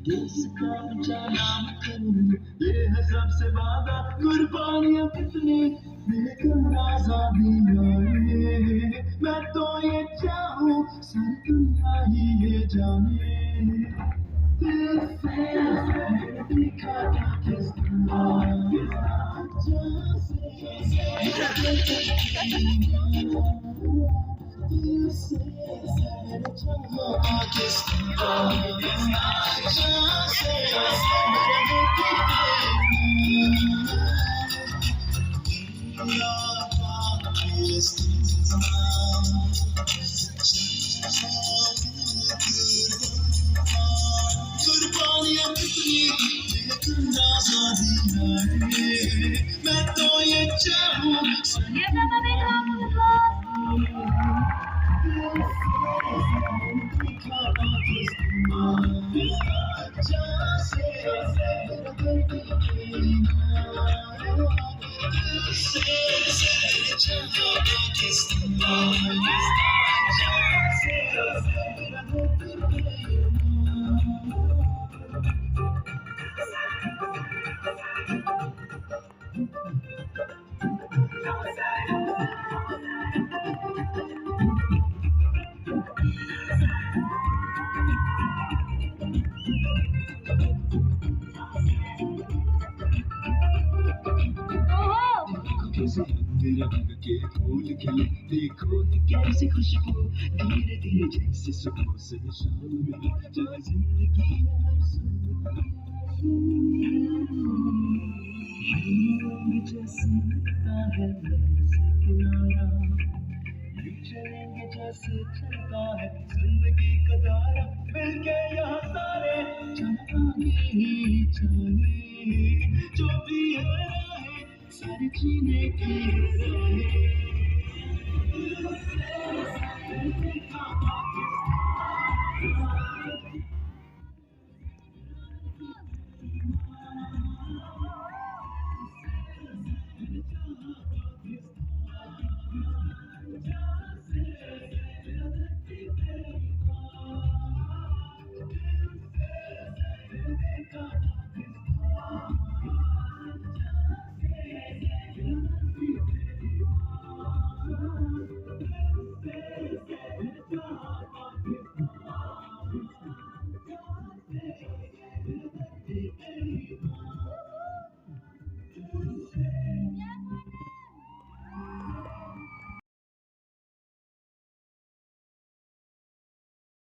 देश का ऊंचा नाम करूं, ये है सबसे वादा। कुर्बानियां कितनी देकर आजादी आए, मैं तो ये चाहूं सारी दुनिया ही ये जाने। दिल से दिखा पाकिस्तान, जहाँ से दिल से चाहा पाकिस्तान, जहाँ से मेरा कुर्बानियां कितनी लेकिन आजादी आए, मैं तो ये चाहूं जहाँ से मेरा रंग के फूल खिले, देखो कि कैसी खुशबू धीरे धीरे जैसे सुबह से शाम मिली, जहाँ जिंदगी है हर रंग जैसे लगता है से किनारा, यूं चलेंगे जैसे चलता है जिंदगी का दायरा, मिलके यहाँ सारे चलना ही चाहिए। जो भी है सारी जीने की